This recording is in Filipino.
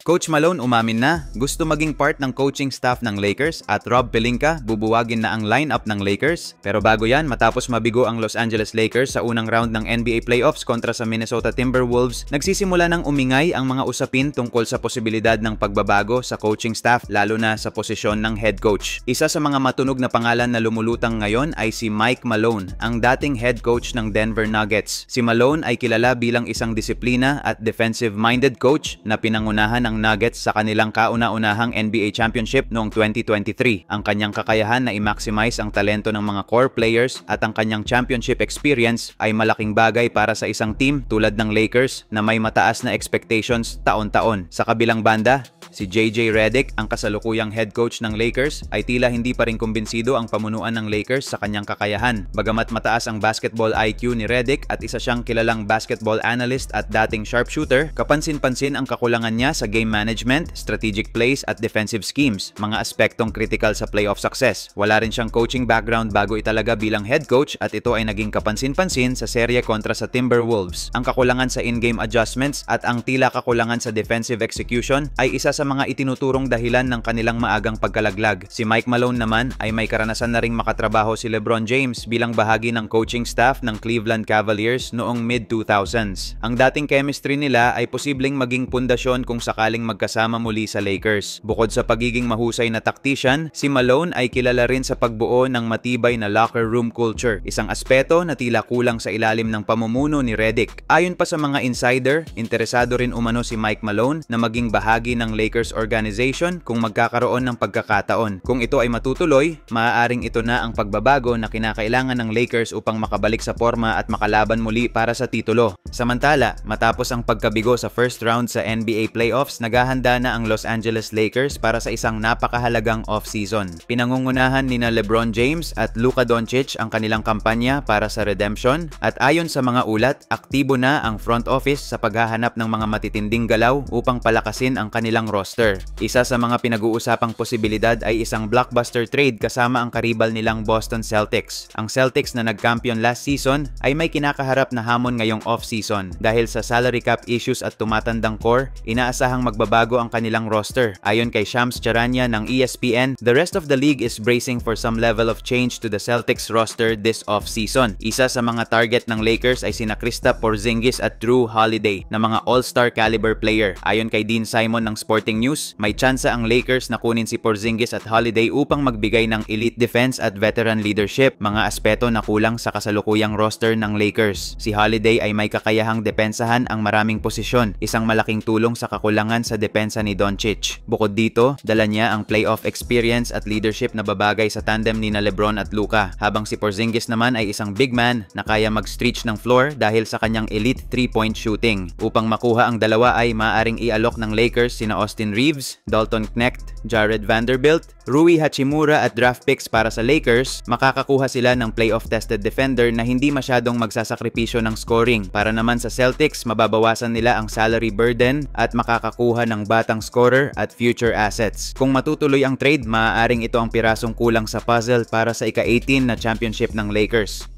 Coach Malone umamin na gusto maging part ng coaching staff ng Lakers at Rob Pelinka bubuwagin na ang lineup ng Lakers. Pero bago yan, matapos mabigo ang Los Angeles Lakers sa unang round ng NBA playoffs kontra sa Minnesota Timberwolves, nagsisimula ng umingay ang mga usapin tungkol sa posibilidad ng pagbabago sa coaching staff lalo na sa posisyon ng head coach. Isa sa mga matunog na pangalan na lumulutang ngayon ay si Mike Malone, ang dating head coach ng Denver Nuggets. Si Malone ay kilala bilang isang disiplina at defensive-minded coach na pinangunahan ng Nuggets sa kanilang kauna-unahang NBA championship noong 2023. Ang kanyang kakayahan na i-maximize ang talento ng mga core players at ang kanyang championship experience ay malaking bagay para sa isang team tulad ng Lakers na may mataas na expectations taon-taon. Sa kabilang banda, si JJ Redick, ang kasalukuyang head coach ng Lakers, ay tila hindi pa rin kumbinsido ang pamunuan ng Lakers sa kanyang kakayahan. Bagamat mataas ang basketball IQ ni Redick at isa siyang kilalang basketball analyst at dating sharpshooter, kapansin-pansin ang kakulangan niya sa game management, strategic plays at defensive schemes, mga aspektong critical sa playoff success. Wala rin siyang coaching background bago italaga bilang head coach at ito ay naging kapansin-pansin sa serye kontra sa Timberwolves. Ang kakulangan sa in-game adjustments at ang tila kakulangan sa defensive execution ay isa sa mga itinuturong dahilan ng kanilang maagang pagkalaglag. Si Mike Malone naman ay may karanasan na ring makatrabaho si LeBron James bilang bahagi ng coaching staff ng Cleveland Cavaliers noong mid-2000s. Ang dating chemistry nila ay posibleng maging pundasyon kung sakaling magkasama muli sa Lakers. Bukod sa pagiging mahusay na tactician, si Malone ay kilala rin sa pagbuo ng matibay na locker room culture, isang aspeto na tila kulang sa ilalim ng pamumuno ni Redick. Ayon pa sa mga insider, interesado rin umano si Mike Malone na maging bahagi ng Lakers organization kung magkakaroon ng pagkakataon. Kung ito ay matutuloy, maaaring ito na ang pagbabago na kinakailangan ng Lakers upang makabalik sa forma at makalaban muli para sa titulo. Samantala, matapos ang pagkabigo sa first round sa NBA playoffs, naghahanda na ang Los Angeles Lakers para sa isang napakahalagang off-season. Pinangungunahan nina LeBron James at Luka Doncic ang kanilang kampanya para sa redemption at ayon sa mga ulat, aktibo na ang front office sa paghahanap ng mga matitinding galaw upang palakasin ang kanilang roster. Isa sa mga pinag-uusapang posibilidad ay isang blockbuster trade kasama ang karibal nilang Boston Celtics. Ang Celtics na nag-champion last season ay may kinakaharap na hamon ngayong off-season. Dahil sa salary cap issues at tumatandang core, inaasahang magbabago ang kanilang roster. Ayon kay Shams Charania ng ESPN, the rest of the league is bracing for some level of change to the Celtics roster this off-season. Isa sa mga target ng Lakers ay sina Kristaps Porzingis at Jrue Holiday na mga all-star caliber player. Ayon kay Dean Simon ng Sporting News, may tsansa ang Lakers na kunin si Porzingis at Holiday upang magbigay ng elite defense at veteran leadership, mga aspeto na kulang sa kasalukuyang roster ng Lakers. Si Holiday ay may kakayahang depensahan ang maraming posisyon, isang malaking tulong sa kakulangan sa depensa ni Doncic. Bukod dito, dala niya ang playoff experience at leadership na babagay sa tandem ni LeBron at Luka, habang si Porzingis naman ay isang big man na kaya mag-stretch ng floor dahil sa kanyang elite 3-point shooting. Upang makuha ang dalawa ay maaaring i-alok ng Lakers sina Austin Reeves, Dalton Knecht, Jared Vanderbilt, Rui Hachimura at draft picks para sa Lakers. Makakakuha sila ng playoff-tested defender na hindi masyadong magsasakripisyo ng scoring. Para naman sa Celtics, mababawasan nila ang salary burden at makakakuha ng batang scorer at future assets. Kung matutuloy ang trade, maaaring ito ang pirasong kulang sa puzzle para sa ika-18 na championship ng Lakers.